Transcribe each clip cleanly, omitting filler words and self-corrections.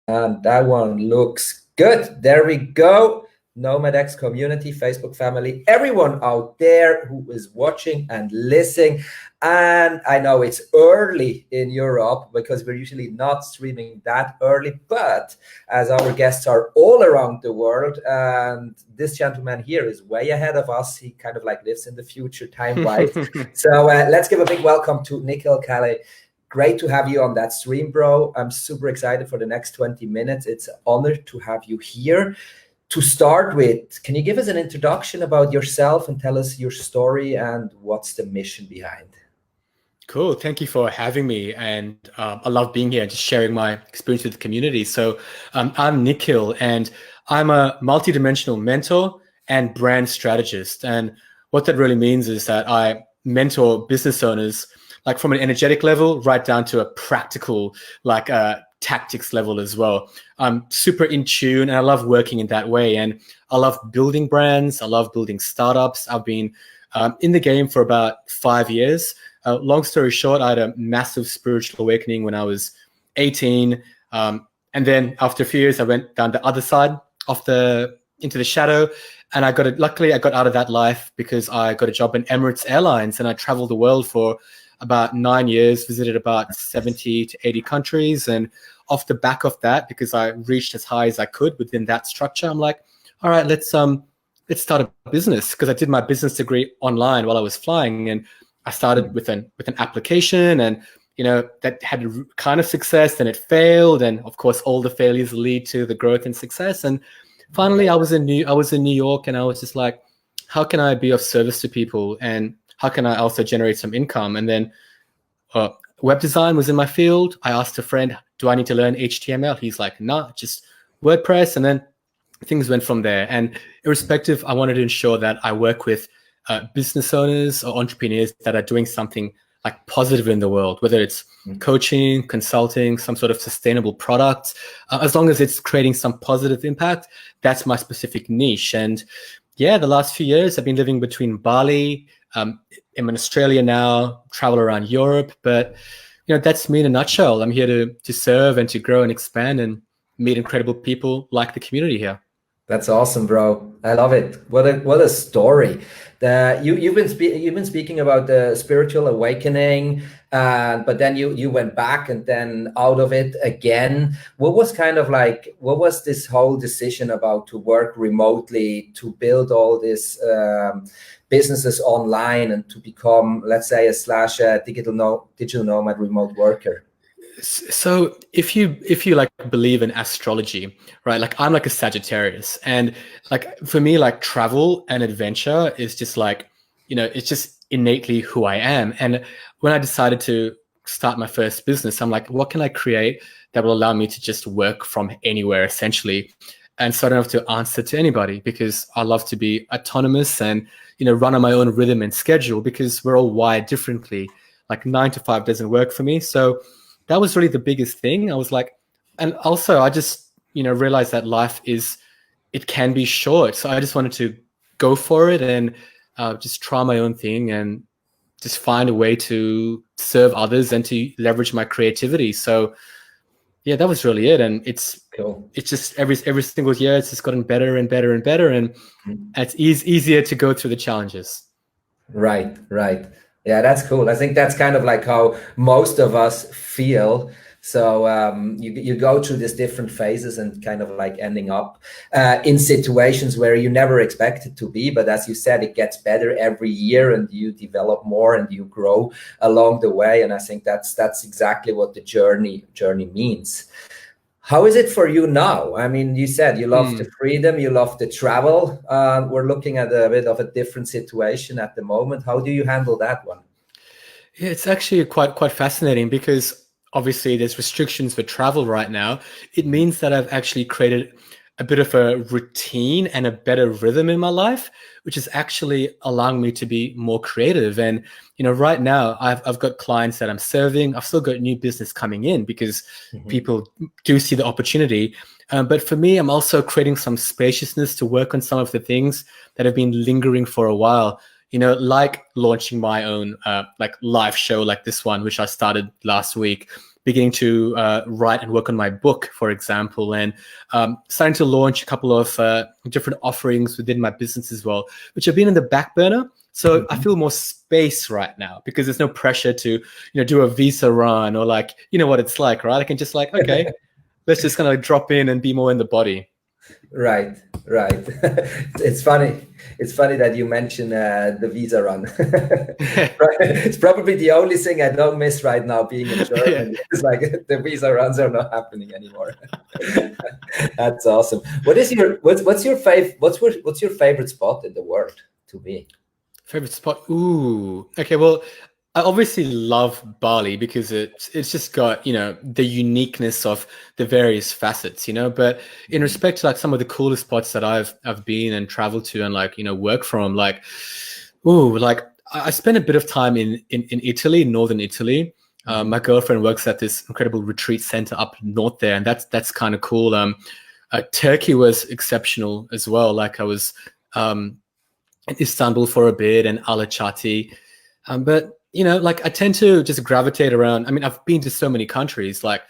And that one looks good. There we go. NomadX community, Facebook family, everyone out there who is watching and listening. And I know it's early in Europe because we're usually not streaming that early, but as our guests are all around the world, and this gentleman here is way ahead of us. He kind of like lives in the future time-wise. So let's give a big welcome to Nikhil, Kale. Great to have you on that stream, bro. I'm super excited for the next 20 minutes. It's an honor to have you here. To start with, can you give us an introduction about yourself and tell us your story and what's the mission behind? Cool. Thank you for having me. And I love being here and just sharing my experience with the community. So I'm Nikhil, and I'm a multidimensional mentor and brand strategist. And what that really means is that I mentor business owners like from an energetic level right down to a practical, like tactics level as well. I'm super in tune and I love working in that way. And I love building brands. I love building startups. I've been in the game for about 5 years. Long story short, I had a massive spiritual awakening when I was 18. And then after a few years, I went down the other side of into the shadow. And luckily I got out of that life because I got a job in Emirates Airlines and I traveled the world for about 9 years, visited about 70 to 80 countries. And off the back of that, because I reached as high as I could within that structure, I'm like, all right, let's start a business. Because I did my business degree online while I was flying. And I started with an application, and that had a kind of success, and it failed. And of course, all the failures lead to the growth and success. And finally, I was in New York, and I was just like, how can I be of service to people? And how can I also generate some income? And then web design was in my field. I asked a friend, do I need to learn HTML? He's like, nah, just WordPress. And then things went from there. And irrespective, I wanted to ensure that I work with business owners or entrepreneurs that are doing something like positive in the world, whether it's coaching, consulting, some sort of sustainable product. As long as it's creating some positive impact, that's my specific niche. And yeah, the last few years I've been living between Bali, I'm in Australia now, travel around Europe, but that's me in a nutshell. I'm here to serve and to grow and expand and meet incredible people like the community here. That's awesome, bro. I love it. What a story. You've been speaking about the spiritual awakening, but then you went back and then out of it again. What was this whole decision about to work remotely, to build all this businesses online, and to become, let's say, a digital nomad remote worker? So if you like believe in astrology, right? Like I'm like a Sagittarius, and like for me, like travel and adventure is just like, it's just innately who I am. And when I decided to start my first business, I'm like, what can I create that will allow me to just work from anywhere essentially? And so I don't have to answer to anybody, because I love to be autonomous and, run on my own rhythm and schedule, because we're all wired differently. Like 9 to 5 doesn't work for me. So that was really the biggest thing. I was like, and also I just, realized that it can be short. So I just wanted to go for it and just try my own thing and just find a way to serve others and to leverage my creativity. So yeah, that was really it. And it's cool. It's just every single year, it's just gotten better and better and better. And it's easier to go through the challenges. Right. Yeah, that's cool. I think that's kind of like how most of us feel. So you go through these different phases and kind of like ending up in situations where you never expected to be. But as you said, it gets better every year, and you develop more and you grow along the way. And I think that's exactly what the journey means. How is it for you now? I mean, you said you love the freedom, you love the travel. We're looking at a bit of a different situation at the moment. How do you handle that one? Yeah, it's actually quite fascinating, because obviously there's restrictions for travel right now. It means that I've actually created a bit of a routine and a better rhythm in my life, which is actually allowing me to be more creative. And, right now I've got clients that I'm serving. I've still got new business coming in because people do see the opportunity. But for me, I'm also creating some spaciousness to work on some of the things that have been lingering for a while. Like launching my own like live show like this one, which I started last week, beginning to write and work on my book, for example, and starting to launch a couple of different offerings within my business as well, which have been in the back burner. So I feel more space right now because there's no pressure to, do a visa run or like, what it's like, right? I can just like, okay, let's just kind of drop in and be more in the body. Right. It's funny. It's funny that you mention the visa run. It's probably the only thing I don't miss right now being in Germany. Yeah. It's like the visa runs are not happening anymore. That's awesome. What's your favorite spot in the world to be? Favorite spot? Ooh. Okay, well, I obviously love Bali because it's just got, the uniqueness of the various facets, but in respect to like some of the coolest spots that I've been and traveled to and like, work from, like, like I spent a bit of time in Italy, northern Italy. My girlfriend works at this incredible retreat center up north there, and that's kind of cool. Turkey was exceptional as well. Like I was in Istanbul for a bit and Alachati, but like I tend to just gravitate around. I mean, I've been to so many countries, like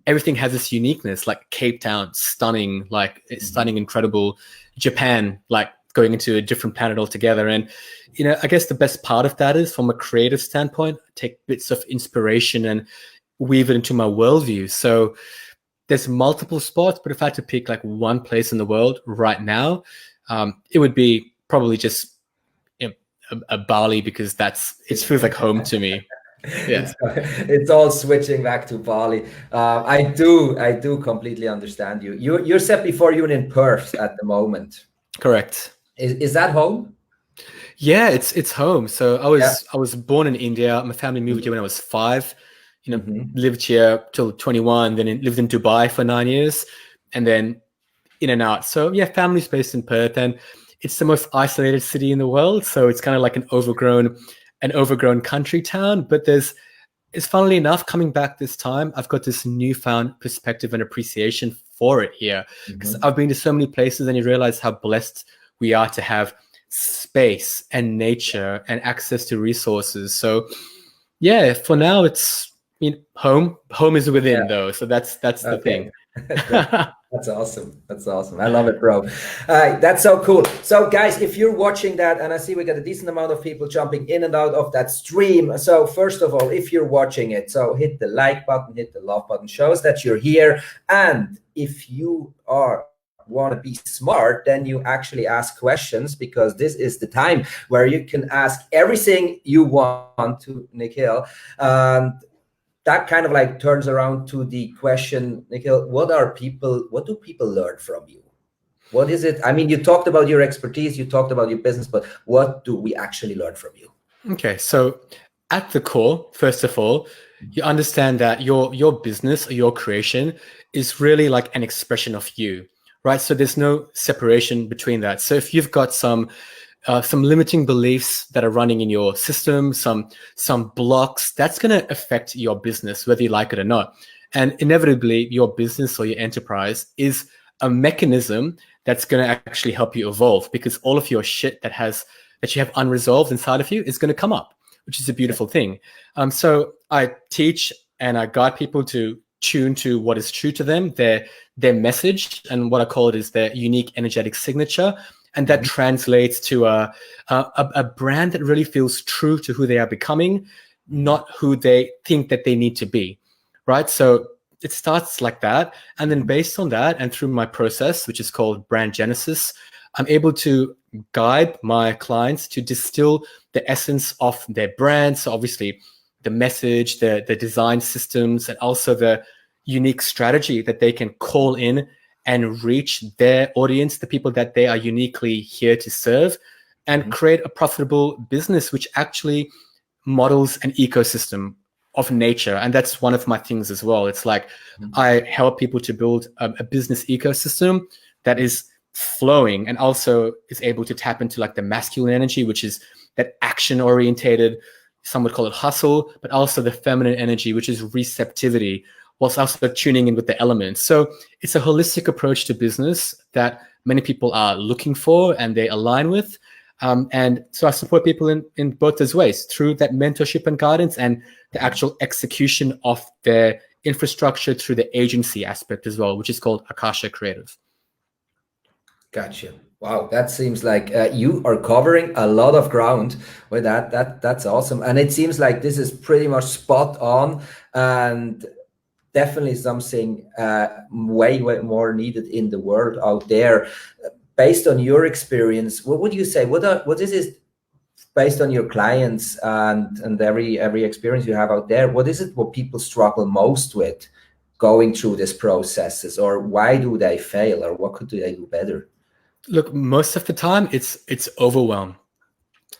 everything has this uniqueness, like Cape Town, stunning, like stunning, incredible. Japan, like going into a different planet altogether. And, I guess the best part of that is from a creative standpoint, I take bits of inspiration and weave it into my worldview. So there's multiple spots, but if I had to pick like one place in the world right now, it would be probably just a Bali because it feels like home to me. Yeah, it's all switching back to Bali. I do completely understand you. You're set before you're in Perth at the moment. Correct. Is that home? Yeah, it's home. So I was born in India. My family moved here when I was 5. Lived here till 21. Then lived in Dubai for 9 years, and then in and out. So yeah, family's based in Perth, and it's the most isolated city in the world. So it's kind of like an overgrown country town. But it's funnily enough, coming back this time, I've got this newfound perspective and appreciation for it here. Because I've been to so many places and you realize how blessed we are to have space and nature and access to resources. So yeah, for now it's home is within though. So that's the thing. That's awesome. I love it, bro. That's so cool. So guys, if you're watching that, and I see we got a decent amount of people jumping in and out of that stream. So first of all, if you're watching it, so hit the like button, hit the love button, shows that you're here. And if you want to be smart, then you actually ask questions, because this is the time where you can ask everything you want to Nikhil. That kind of like turns around to the question, Nikhil, what do people learn from you? What is it? I mean, you talked about your expertise, you talked about your business, but what do we actually learn from you? Okay, so at the core, first of all, you understand that your business or your creation is really like an expression of you, right? So there's no separation between that. So if you've got some limiting beliefs that are running in your system, some blocks, that's going to affect your business, whether you like it or not. And inevitably, your business or your enterprise is a mechanism that's going to actually help you evolve, because all of your shit that you have unresolved inside of you is going to come up, which is a beautiful thing. So I teach and I guide people to tune to what is true to them, their message, and what I call it is their unique energetic signature. And that translates to a brand that really feels true to who they are becoming, not who they think that they need to be, right? So it starts like that. And then based on that, and through my process, which is called Brand Genesis, I'm able to guide my clients to distill the essence of their brand. So obviously the message, the design systems, and also the unique strategy that they can call in and reach their audience, the people that they are uniquely here to serve, and create a profitable business which actually models an ecosystem of nature. And that's one of my things as well. It's like I help people to build a business ecosystem that is flowing and also is able to tap into like the masculine energy, which is that action orientated, some would call it hustle, but also the feminine energy, which is receptivity, whilst also tuning in with the elements. So it's a holistic approach to business that many people are looking for and they align with. And so I support people in both those ways, through that mentorship and guidance and the actual execution of their infrastructure through the agency aspect as well, which is called Akasha Creative. Gotcha. Wow, that seems like you are covering a lot of ground with that. That's awesome, and it seems like this is pretty much spot on, and definitely something way more needed in the world out there. Based on your experience, what would you say? What is it based on your clients and every experience you have out there? What is it what people struggle most with going through these processes, or why do they fail, or what could they do better? Look, most of the time it's overwhelm.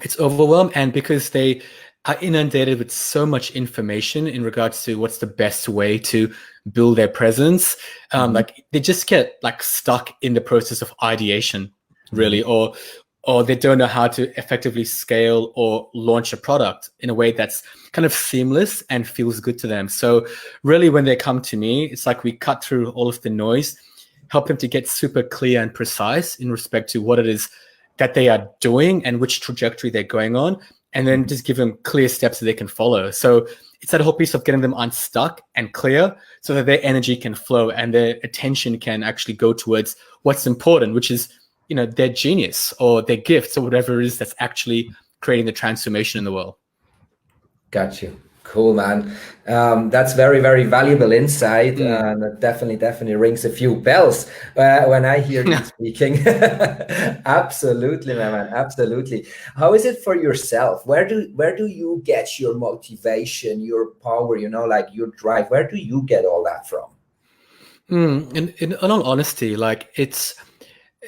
It's overwhelm, and because they are inundated with so much information in regards to what's the best way to build their presence, like they just get like stuck in the process of ideation, really, or they don't know how to effectively scale or launch a product in a way that's kind of seamless and feels good to them. So really, when they come to me, it's like we cut through all of the noise, help them to get super clear and precise in respect to what it is that they are doing and which trajectory they're going on, and then just give them clear steps that they can follow. So it's that whole piece of getting them unstuck and clear so that their energy can flow and their attention can actually go towards what's important, which is, you know, their genius or their gifts or whatever it is that's actually creating the transformation in the world. Got you. Cool, man. That's very, very valuable insight, and it definitely rings a few bells when I hear you speaking. Absolutely, my man. Absolutely. How is it for yourself? Where do you get your motivation, your power? You know, like your drive. Where do you get all that from? In all honesty, like it's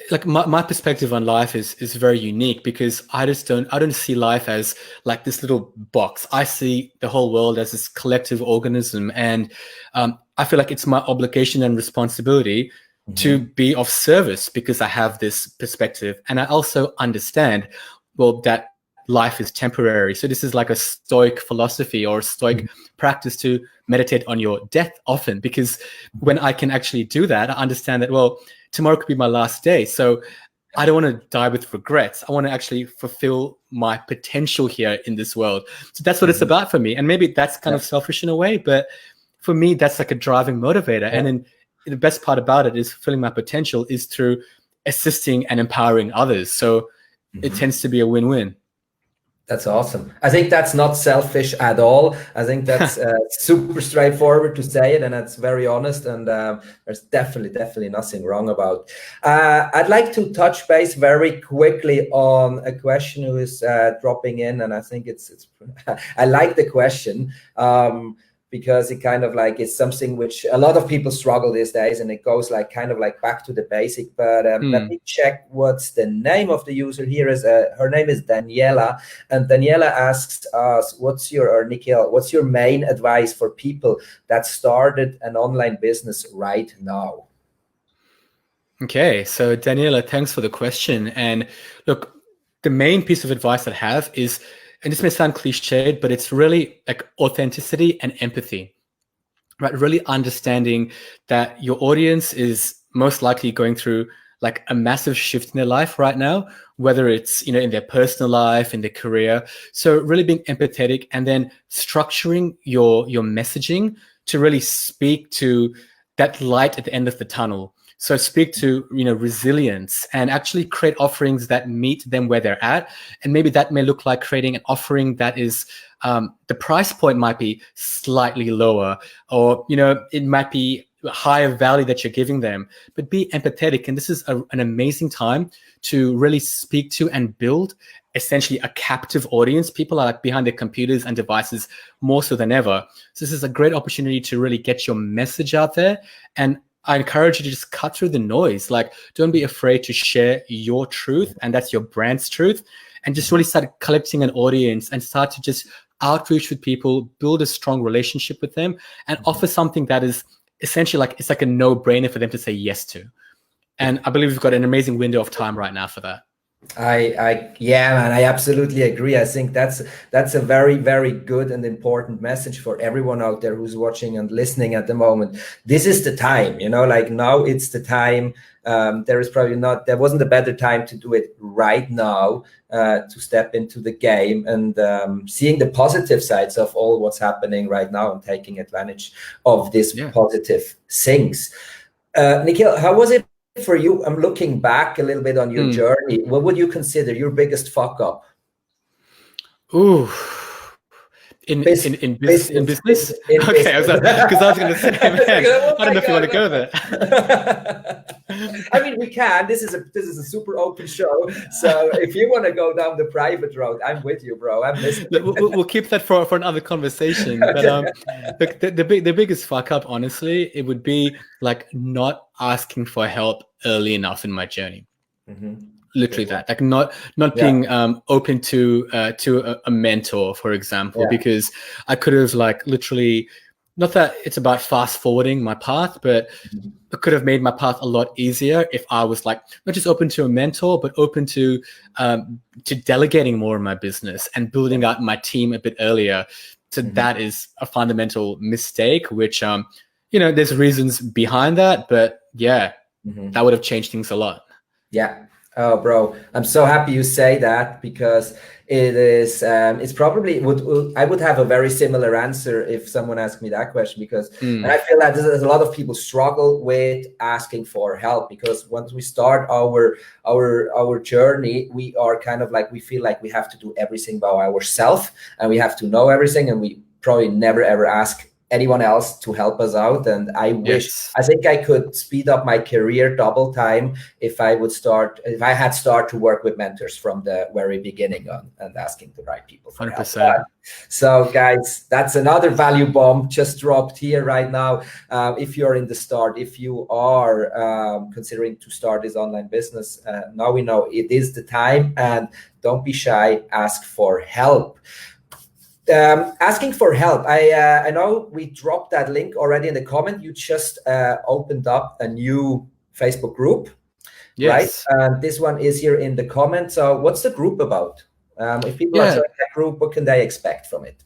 like my perspective on life is very unique, because I don't see life as like this little box. I see the whole world as this collective organism, and I feel like it's my obligation and responsibility to be of service, because I have this perspective, and I also understand, well, that life is temporary. So this is like a stoic philosophy or a stoic practice to meditate on your death often, because when I can actually do that, I understand that, well, tomorrow could be my last day. So I don't want to die with regrets. I want to actually fulfill my potential here in this world. So that's what it's about for me. And maybe that's kind of selfish in a way, but for me, that's like a driving motivator. And then the best part about it is fulfilling my potential is through assisting and empowering others. So it tends to be a win-win. That's awesome. I think that's not selfish at all. I think that's super straightforward to say it, and that's very honest. And there's definitely nothing wrong about. I'd like to touch base very quickly on a question who is dropping in, and I think it's I like the question. Because it kind of like is something which a lot of people struggle these days, and it goes like kind of like back to the basic. But let me check what's the name of the user here. Is her name is Daniela, and Daniela asks us, Nikhil, what's your main advice for people that started an online business right now? Okay, so Daniela, thanks for the question. And look, the main piece of advice that I have is, and this may sound cliched, but it's really like authenticity and empathy, right? Really understanding that your audience is most likely going through like a massive shift in their life right now, whether it's, you know, in their personal life, in their career. So really being empathetic, and then structuring your messaging to really speak to that light at the end of the tunnel. So speak to, you know, resilience, and actually create offerings that meet them where they're at. And maybe that may look like creating an offering that is, the price point might be slightly lower, or, you know, it might be higher value that you're giving them, but be empathetic. And this is an amazing time to really speak to and build essentially a captive audience. People are like behind their computers and devices more so than ever. So this is a great opportunity to really get your message out there. And I encourage you to just cut through the noise. Like, don't be afraid to share your truth, and that's your brand's truth, and just really start collecting an audience and start to just outreach with people, build a strong relationship with them, and offer something that is essentially like, it's like a no-brainer for them to say yes to. And I believe we've got an amazing window of time right now for that. Yeah, man, I absolutely agree. I think that's a very, very good and important message for everyone out there who's watching and listening at the moment. This is the time, like now it's the time. There wasn't a better time to do it right now, to step into the game and seeing the positive sides of all what's happening right now and taking advantage of these positive things. Nikhil, how was it for you? I'm looking back a little bit on your journey. What would you consider your biggest fuck up? Ooh, in business? Okay, because I was going to say, man, I don't know if you want to go there. I mean, we can. This is a super open show. So if you want to go down the private road, I'm with you, bro. I'm listening. We'll keep that for another conversation. Okay. But the biggest fuck up, honestly, it would be like not asking for help early enough in my journey. Mm-hmm. Literally that, like not being open to a mentor, for example, because I could have like literally, not that it's about fast forwarding my path, but it could have made my path a lot easier if I was like not just open to a mentor, but open to delegating more in my business and building out my team a bit earlier. So that is a fundamental mistake, which there's reasons behind that, but that would have changed things a lot. Yeah. Oh, bro, I'm so happy you say that, because it is, it's probably I would have a very similar answer if someone asked me that question, because and I feel that there's a lot of people struggle with asking for help, because once we start our journey, we are kind of like, we feel like we have to do everything by ourselves and we have to know everything, and we probably never ever ask anyone else to help us out. And I think I could speed up my career double time if I had started to work with mentors from the very beginning on, and asking the right people for 100%. Help. So guys, that's another value bomb just dropped here right now. If you're in the start, if you are considering to start this online business, now we know it is the time, and don't be shy, ask for help. Asking for help. I know we dropped that link already in the comment. You just opened up a new Facebook group, right? And this one is here in the comment. So what's the group about? If people are joining that group, what can they expect from it?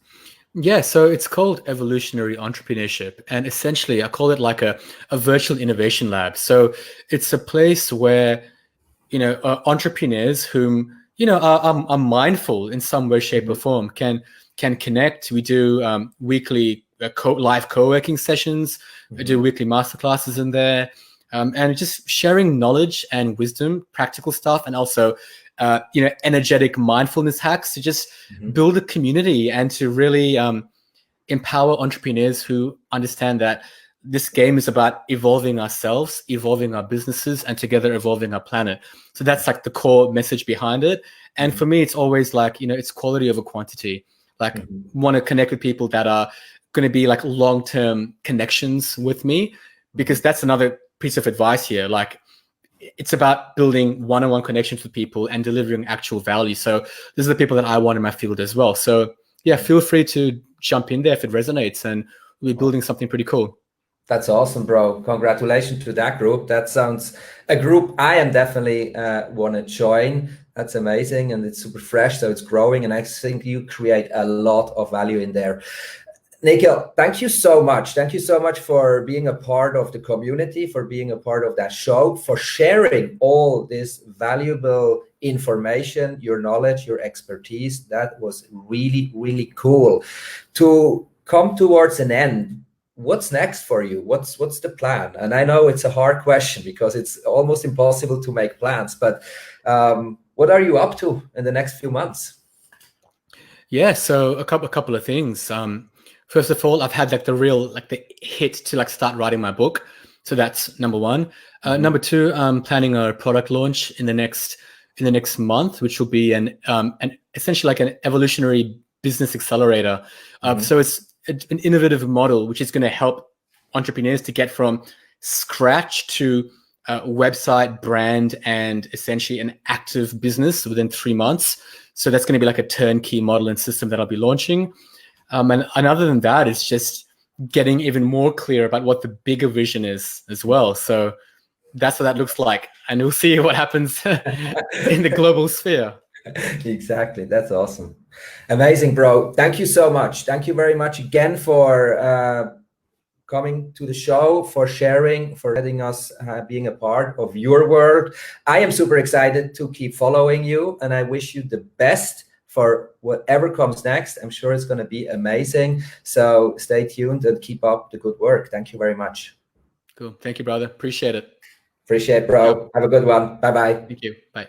Yeah, so it's called Evolutionary Entrepreneurship, and essentially I call it like a virtual innovation lab. So it's a place where entrepreneurs whom are mindful in some way, shape, or form can connect. We do weekly live co-working sessions. We do weekly masterclasses in there, and just sharing knowledge and wisdom, practical stuff, and also energetic mindfulness hacks to just build a community and to really empower entrepreneurs who understand that this game is about evolving ourselves, evolving our businesses, and together evolving our planet. So that's like the core message behind it. And for me, it's always like, it's quality over quantity. Like want to connect with people that are going to be like long-term connections with me, because that's another piece of advice here. Like it's about building one-on-one connections with people and delivering actual value. So these are the people that I want in my field as well. So yeah, feel free to jump in there if it resonates, and we'll be building something pretty cool. That's awesome, bro. Congratulations to that group. That sounds a group I am definitely want to join. That's amazing, and it's super fresh, so it's growing, and I think you create a lot of value in there. Nikhil, thank you so much. Thank you so much for being a part of the community, for being a part of that show, for sharing all this valuable information, your knowledge, your expertise. That was really, really cool. To come towards an end, what's next for you? What's the plan? And I know it's a hard question because it's almost impossible to make plans, but what are you up to in the next few months? Yeah, so a couple of things. First of all, I've had like the hit to like start writing my book. So that's number one. Number two, I'm planning a product launch in the next month, which will be an essentially like an evolutionary business accelerator. So it's an innovative model which is going to help entrepreneurs to get from scratch to website, brand, and essentially an active business within 3 months. So that's going to be like a turnkey model and system that I'll be launching. And other than that, it's just getting even more clear about what the bigger vision is as well. So that's what that looks like. And we'll see what happens in the global sphere. Exactly. That's awesome. Amazing, bro. Thank you so much. Thank you very much again for coming to the show, for sharing, for letting us being a part of your work. I am super excited to keep following you, and I wish you the best for whatever comes next. I'm sure it's going to be amazing. So stay tuned and keep up the good work. Thank you very much. Cool. Thank you, brother. Appreciate it. Appreciate it, bro. Have a good one. Bye-bye. Thank you. Bye.